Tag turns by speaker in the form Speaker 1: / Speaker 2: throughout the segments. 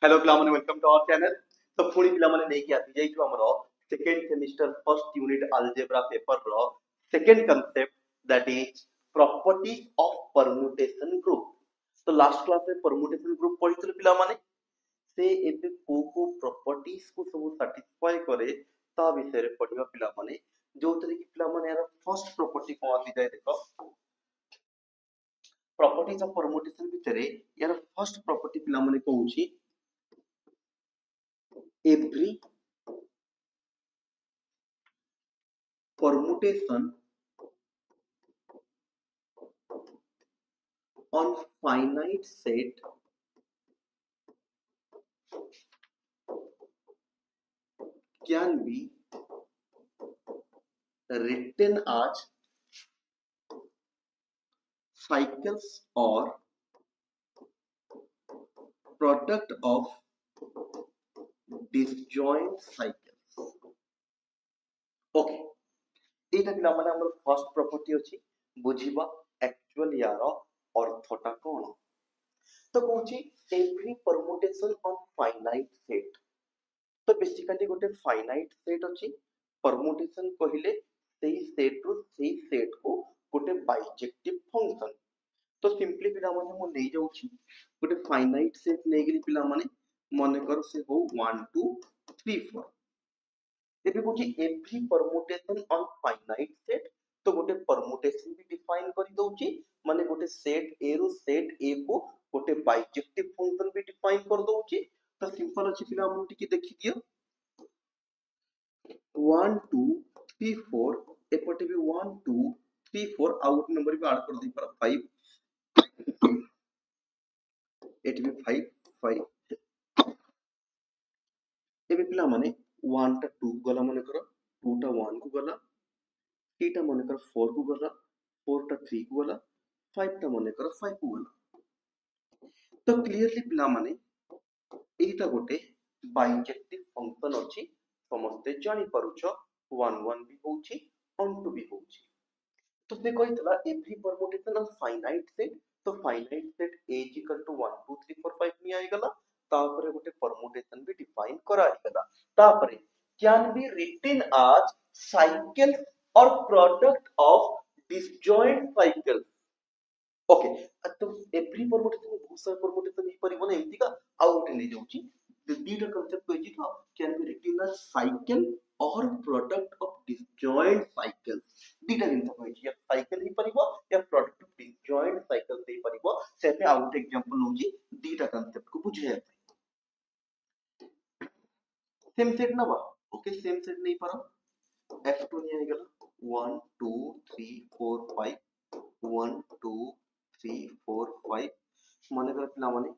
Speaker 1: Hello पिलामाने welcome to our channel. तो पुणी पिलामाने नेकी आसी जाइछु हमरो second semester first unit algebra paper रो second concept that is properties of permutation group. तो लास्ट क्लास में परम्यूटेशन ग्रुप पढिथिलु पिलामाने से एबे को प्रॉपर्टीज को सब सैटिस्फाई करे ता विषय रे पढिबा पिलामाने जो तरे कि पिलामाने यार फर्स्ट प्रॉपर्टी को आसी जाय देखो प्रॉपर्टीज ऑफ परम्यूटेशन भितरे यार फर्स्ट प्रॉपर्टी पिलामाने कहूची every permutation on finite set can be written as cycles or product of disjoint cycles. Okay, এইটা পিলা মানে ଆମର first property ଅଛି ବୁଝିବା actual यार ଅର୍ଥଟା କଣ। ତ କହୁଛି every permutation on finite set। तो बेसिकली गोटे फाइनाइट सेट अछि परमुटेशन कहिले सेही सेट रु सेही सेट को गोटे बाइजेक्टिव फंक्शन। तो सिंपली पिला माने मु नै जाउछि गोटे फाइनाइट सेट नै गेली पिला माने मने कर से हो 1 2 3 4 एबे कोछि every permutation on finite set. तो गोटे परमुटेशन भी डिफाइन करि दउछि माने गोटे सेट ए रु सेट ए को गोटे बाइजेक्टिव फंक्शन भी डिफाइन कर दउछि। तो सिंपल अछि पिला मन टिके देखि दियो 1 2 3 4 एपटे भी 1 2 3 4 आउट नंबर भी ऐड कर दी पर 5 एट भी 5 5 एबे पिला माने 1 टा 2 गला माने करो 2 टा 1 को गला 3 टा माने करो 4 को गला 4 टा 3 को गला 5 टा माने करो 5 को गला। तो क्लियरली पिला माने एटा गोटे बाइजेक्टिव फंक्शन अछि समस्ते जानि पारुछ 1 1 भी होछि ऑन 2 भी होछि। तो से कहितला every permutation of finite set. तो finite set a equal to 1 2 3 4 5 नि आइगला तापरे गोटे परमुटेशन भी डिफाइन करा आइगला तापरे can be written as cycle और product of disjoint cycle. Okay तो एवरी परमुटेशन बहुत सारा परमुटेशन ही परिबो ना एमती का आउट ले जाउची दीटा कांसेप्ट कहि तो can be written as cycle और product of disjoint cycles theta जिंस कहि या साइकिल ही परिबो या प्रोडक्ट ऑफ डिसजॉइंट साइकिल से परिबो से पे आउट एग्जांपल होची दीटा कांसेप्ट को बुझे सेम सेट ना बा। ओके सेम सेट नहीं पारो f2 नहीं आएगा 1 2 3 4 5 1 2 3 4 5 माने कर पिला माने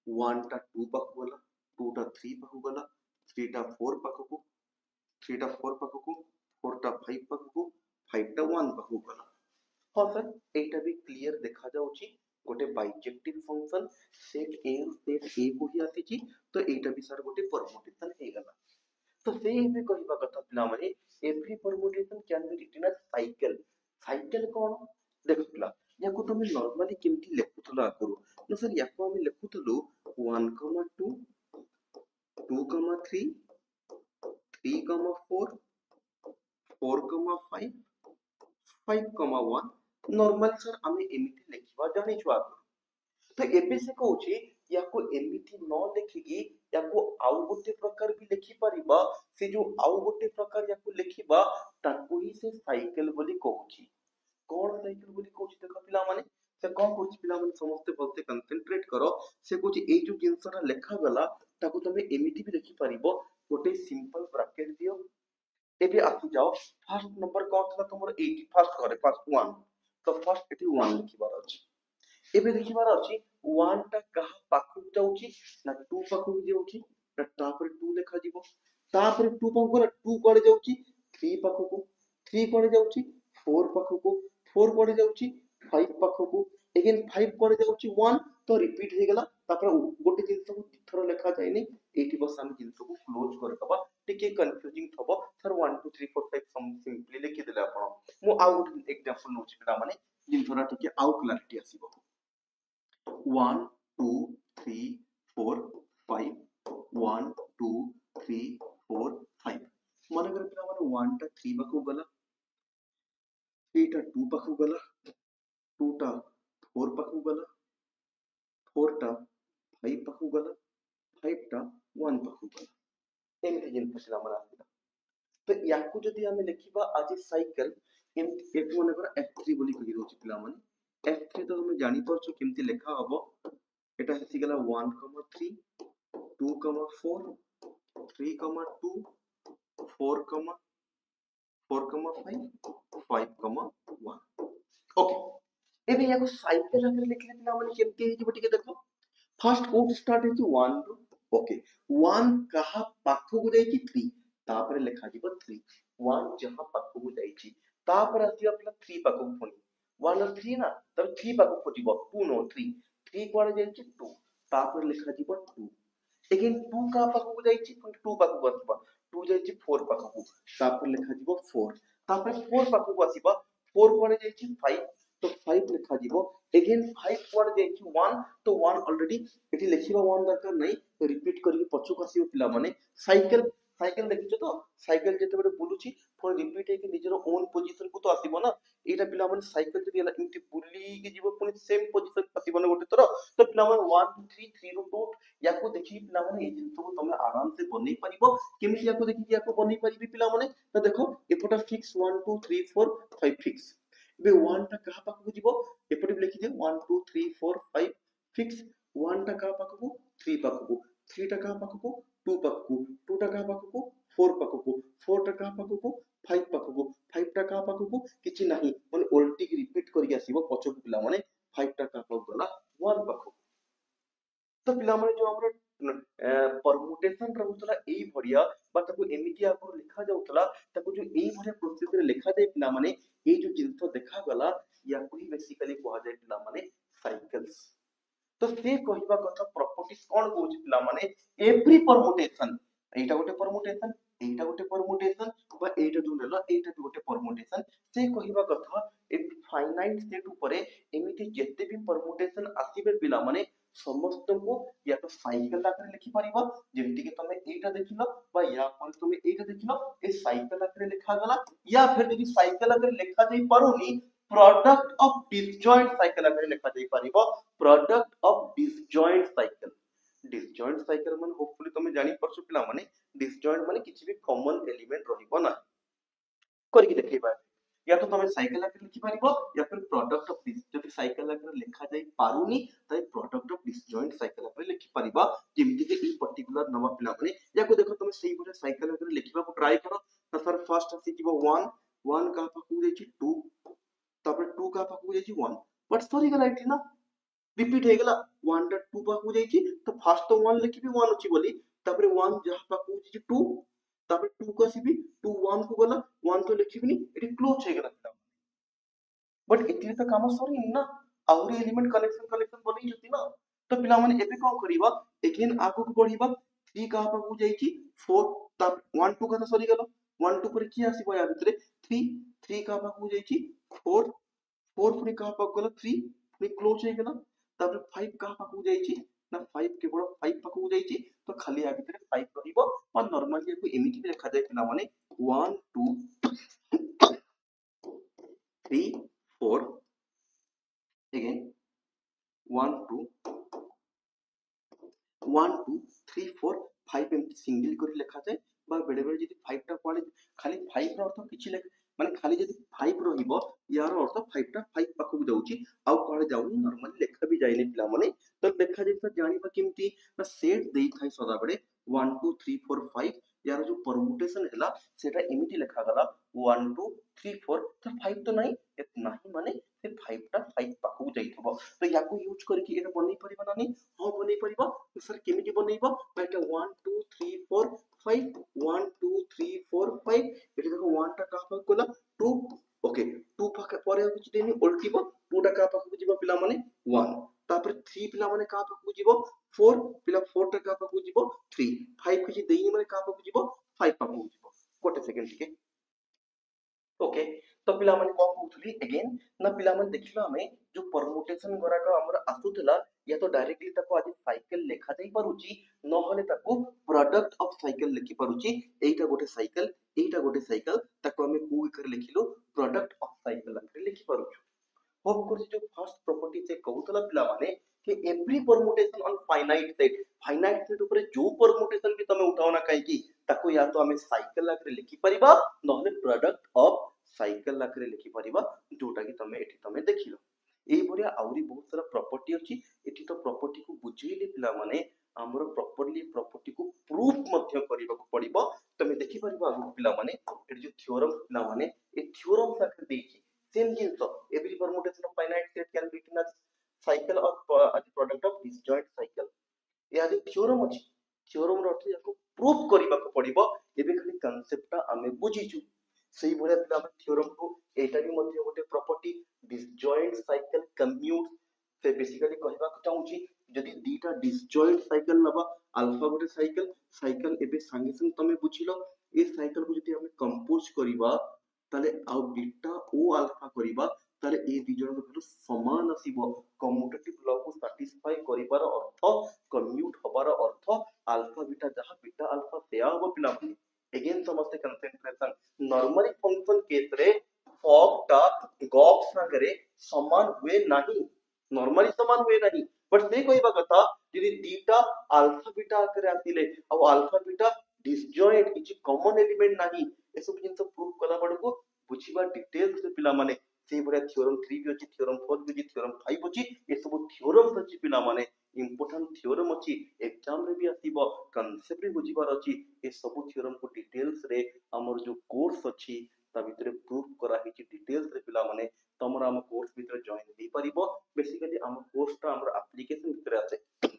Speaker 1: 1 टा 2 पाखु गला 2 टा 3 पाखु गला 3 टा 4 पाखु 3 टा 4 पाखु 4 टा 5 पाखु 5 टा 1 पाखु गला। हां सर एटा भी क्लियर देखा जाउची गोटे बाइजेक्टिव फंक्शन सेट ए को ही आसी छी। तो एटा भी सर गोटे परमुटेशन हे गला। तो से भी कहबा कथा पिला माने every permutation can be written as cycle. Cycle कोन देखो पिला याको तुम नॉर्मली केमती लेखुथलो आकरू ना सर याको हम लेखुथलो 1 2 2 3 3 4 4 5 5 1 नॉर्मल सर हमें एमिति लेखिबा जानि छु आकरू। तो एबे से कहूची याको एमिति न लेखिकी याको आउ गोटे प्रकार भी लेखि परिबा से जो आउ गोटे प्रकार याको लेखिबा ताको ही से साइकिल बोली कहूची। कोन साइकिल बोली कहूची देखो पिला माने से कोन कहूची पिला माने समस्त बोलते कंसंट्रेट करो से कहूची ए जो जिंसरा लेखा गला ताको तमे एमिति भी लेखि परिबो गोटे सिंपल ब्रैकेट दियो एबे आसी जाओ फर्स्ट नंबर कोन था तुमर 80 फर्स्ट करे फर्स्ट 1 तो फर्स्ट एटी 1 लिखिबार अछि एबे लिखिबार अछि 1 टा कहा पाखु जाउची ना 2 पाखु जाउची ना तापर 2 लेखा जीवो तापर 2 पाखु ना 2 कोडे जाउची 3 पाखु को 3 कोडे जाउची 4 पाखु को 4 कोडे जाउची 5 पाखु को अगेन 5 कोडे जाउची 1 तो रिपीट हे गला तापर गोटे जिंस को दिथरो लेखा जाय नै एटी बस हम जिंस को क्लोज कर दबा टिके कंफ्यूजिंग थबो सर 1 2 3 4 5 सम सिंपली लिखि देला आपण मु आउट एग्जांपल नोच पिला माने जिंसरा टिके आउ क्लैरिटी आसीबो 1 2 3 4 5 1 2 3 4 5 मन कर पिला माने 1 टा 3 पाखु गला 3 टा 2 पाखु गला 2 टा 4 पाखु गला 4 टा 5 पाखु गला 5 टा 1 पाखु गला एमती जिन पिला माने आसिला तो याकू जदि हमें लिखिबा आज साइकिल एमती एक मन कर f3 बोली कहि रहउछि पिला माने f3 तो हम जानि परछु केमती लेखा हबो एटा हेसी गला 1 3 2 4 3 2 4 4 5 5 1 ओके एबे याको साइकिल आकर लिखले पिला माने केमती हे जिवो टिके देखो फर्स्ट कोड स्टार्ट हे 1 रो ओके 1 कहा पाखु को जाई 3 तापर लिखा जिवो 3 1 जहां पाखु को जाई तापर आसी अपना 3 पाखु पुनी 1 और 3 ना तब 3 पाखु खोजिबो 2 नो 3 3 कोड जाई 2 तापर लिखा जिवो 2 अगेन 2 का पाखु को जाई 2 पाखु को आसीबा 2 जाई 4 पाखु को तापर लिखा जिवो 4 तापर 4 पाखु को आसीबा 4 कोड जाई 5 तो 5 लिखा जिवो अगेन 5 कोड जाई 1 तो 1 ऑलरेडी एठी लिखिबा 1 दरकार नै तो रिपीट करिके पछु आसीबो पिला माने साइकिल साइकिल देखिछो तो साइकिल जेते बडे बुलुची फॉर रिपीट है कि निजर ओन पोजीशन को तो आसीबो ना एटा पिला माने साइकिल जदि एला इमति बुली के जीवो पुनी सेम पोजीशन आसीबो ना गोटे थरो तो पिला माने 1 2 3 3 रो 2 याको देखि पिला माने ए जिंस को तमे आराम से बनै परिबो केमिति याको देखि याको बनै परिबी पिला माने तो देखो एपोटा फिक्स 1 2 3 4 5 फिक्स बे 1 टा कहा पाखु जीवो एपटे भी लिखि दे 1 2 3 4 5 फिक्स 1 टा कहा पाखु 3 पाखु 3 टा कहा पाखु 2 पाखु 2 टा कहा पाखु 4 पाखु 4 टा कहा पाखु 5 पाखु 5 टा कहा पाखु किछि नाही माने उल्टी की रिपीट करि आसीबो पछो पिला माने 5 टा कहा पाखु गला 1 पाखु तो पिला माने जो हमर परमुटेशन रहउतला एई भडिया बा ताकू एमिति आको लिखा जाउतला ताकू जो एई भडिया प्रोसेस रे लिखा जाय पिला माने एई जो जिंस देखा गला याकू ही बेसिकली कोहा जाय पिला माने साइकिल्स तो से कहिबा कथा प्रॉपर्टीज कोन कहउछि पिला माने एवरी परमुटेशन एटा गोटे परमुटेशन एटा गोटे परमुटेशन बा एटा जो नेला एटा भी गोटे परमुटेशन से कहिबा कथा ए फाइनाइट सेट ऊपरे एमिति जेते भी परमुटेशन आसीबे पिला माने समस्त को या तो साइकिल आकर लिखि परिबा जेमति कि तमे एटा देखिलो बा या पर तमे एटा देखिलो ए साइकिल आकर लिखा गला या फिर यदि साइकिल आकर लिखा जाई पारुनी प्रोडक्ट ऑफ डिसजॉइंट साइकिल आकर लिखा जाई परिबो प्रोडक्ट ऑफ डिसजॉइंट साइकिल माने होपफुली तमे जानि परछु पिला माने डिसजॉइंट माने किछि भी कॉमन एलिमेंट रहिबो ना करिक देखैबा या तो तमे साइकिल आकर लिखि परिबो या फिर प्रोडक्ट ऑफ डिस जदि साइकिल आकर लिखा जाई पारुनी तै प्रोडक्ट ऑफ डिसजॉइंट साइकिल आकर लिखि परिबा जेमति कि ई पर्टिकुलर नवा पिला माने याको देखो तमे सही भरे साइकिल आकर लिखिबा को ट्राई करो त सर फर्स्ट आसी जिवो 1 1 का पाखु जाई 2 तापर 2 का पाखु जाई 1 बट सॉरी गला इठी ना रिपीट हे गला 1 टा 2 पाखु जाई तो फर्स्ट तो 1 लिखिबी 1 अछि बोली तापर 1 जहा पाखु जाई 2 तापर 2 को आसीबी 2 1 को गला 1 तो लिखिबिनी एटी क्लोज हे गला पिला बट एतिरे तो काम सरी ना आउरी एलिमेंट कलेक्शन बनै जति ना तो पिला माने एबे कोन करिबा अगेन आगु को बढ़िबा 3 का पाखु जाई 4 तब 1 2 का तो सरी गला 1 2 पर की आसीबा या भितरे 3 3 का पाखु जाई 4 4 पुनी का पाखु गला 3 पुनी क्लोज हे गला तापर 5 का पाखु जाई ना 5 केवल 5 पाखु जाई तो खाली आ भितरे 5 रहिबो और नॉर्मली को एमिति भी लिखा जाय पिला माने 1 2 3 4 again 1 2 1 2 3 4 5 एमती सिंगल करी लिखा जाए बा बेडे बेडे जदी 5 टा पड़े खाली 5 रो अर्थ किछि माने खाली जदी 5 रहिबो यार अर्थ 5 टा 5 पाखु जाउची आ कोळे जाउनी नॉर्मली लेखा भी जाइने पिला माने तो लेखा जैसा जानिबा केमती ना सेट देई थाई सदा बेडे 1 2 3 4 5 यार जो परमुटेशन हैला सेटा एमिति लिखा गला 1 2 3 4 तो 5 तो नहीं नाही माने से 5 टा 5 पाखु जाइथबो तो याको यूज करके एटा बनै परिबा नानी हां बनै परिबा तो सर केमिति बनैबो बेटा 1 2 3 4 5 1 2 3 4 5 एटा देखो 1 टा का पाखु गला 2 ओके 2 पाखु परे कुछ देनी उल्टीबो 2 टा का पाखु जिवो पिला माने 1 तापर 3 पिला माने का पाखु जिवो 4 पिला 4 टा का पाखु जिवो 3 5 किछि देइनी माने का पाखु जिवो 5 पाखु जिवो कोटे सेकंड टिके ओके तो पिला माने कोन कहउथली अगेन ना पिला माने देखिलो हमें जो परमुटेशन गराक हमर आसुतला या तो डायरेक्टली ताको आज साइकिल लेखा जाई पारुची न होले ताको प्रोडक्ट ऑफ साइकिल लिखि पारुची एटा गोटे साइकिल ताको हमें को कर लिखिलो प्रोडक्ट ऑफ साइकिल लिखि पारुछु होप कोर्स जो फर्स्ट प्रॉपर्टी से कहउतला पिला माने कि every permutation on finite set ऊपर जो परमुटेशन भी तमे उठाओ ना काहे की ताको या तो हमें साइकिल आकरे लिखि परिबा नहले प्रोडक्ट ऑफ साइकिल आकरे लिखि परिबा जोटा कि तमे एठी तमे देखिलो एई भरिया आउरी बहुत सारा प्रॉपर्टी अछि एठी तो प्रॉपर्टी को बुझेइले पिला माने हमर प्रॉपर्ली प्रॉपर्टी को प्रूफ मध्य करिबा को पड़िबो तमे देखि परिबा पिला माने एठी जो थ्योरम पिला माने ए थ्योरम साकरे देछि सेम जिंस every permutation of finite set can be written as cycle और as a product of disjoint cycle या जे थ्योरम अछि थ्योरम रो अर्थ याको प्रूफ करिबा को पड़िबो एबे खाली कांसेप्टटा आमे बुझिछु सेही भलिया पिला हम थ्योरम को एटा भी मध्ये गोटे प्रॉपर्टी डिसजॉइंट साइकिल कम्यूट से बेसिकली कहबा को चाहूची जदी दीटा डिसजॉइंट साइकिल नबा अल्फा गोटे साइकिल साइकिल एबे संगे संग तमे बुझिलो ए साइकिल को जदी हमें कंपोज करिबा ताले आ बीटा ओ अल्फा करिबा ताले ए दि जन को समान आसीबो कम्यूटेटिव लॉ को सैटिस्फाई करिबार अर्थ कम्यूट हबार अर्थ अल्फा बीटा जहा बीटा अल्फा सेया हो पिला अगेन समस्त कंसेंट्रेशन नॉर्मली फंक्शन केस रे फॉगटा गॉफ सागरे समान हुए नहीं नॉर्मली समान हुए नहीं बट से कहबा कथा यदि दीटा अल्फा बीटा आकरे आसिले आ अल्फा बीटा डिसजॉइंट किछि कॉमन एलिमेंट नाही एसो जिंस प्रूफ कला बडको बुझिबा डिटेल्स रे पिला माने से बडा थ्योरम 3 भी अछि थ्योरम 4 भी अछि थ्योरम 5 अछि ए सब थ्योरम अछि पिला माने इंपोर्टेंट थ्योरम अछि एग्जाम रे भी आसीबो कांसेप्ट भी बुझिबार अछि ए सब थ्योरम को डिटेल्स रे हमर जो कोर्स अछि ता भितरे प्रूफ करा हिची डिटेल्स रे पिला माने तमरा हम कोर्स भितरे जॉइन दै परिबो बेसिकली हम कोर्सटा हमर एप्लीकेशन भितरे आछे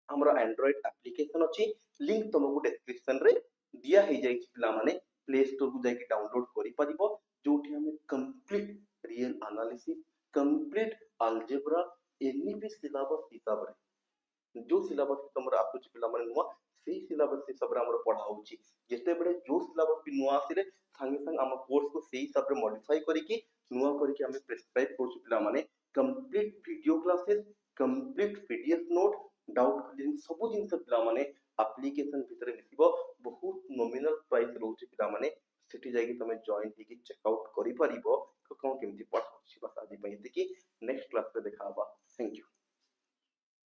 Speaker 1: हमरा एंड्रॉइड एप्लीकेशन अछि लिंक तुमको डिस्क्रिप्शन रे दिया हे जाई पिला माने प्ले स्टोर को जाके डाउनलोड करि परिबो जोठी हमें complete real analysis complete algebra any भी सिलेबस हिसाब रे जो सिलेबस तमरा आपुच पिला माने नुवा सेही सिलेबस हिसाब रे हमर पढ़ा होची जेते बेले जो सिलेबस भी नुवा आसिले संगे संग हम कोर्स को सेही हिसाब रे मॉडिफाई करिकि नुवा करिकि हमें प्रिस्क्राइब करछु पिला माने complete video classes complete PDF note doubt clearing सब जिंस पिला माने एप्लीकेशन भितरे मिसिबो बहुत नॉमिनल प्राइस रहउची पिला माने सेठी जाई तमे जॉइन दिकी चेकआउट करि परिबो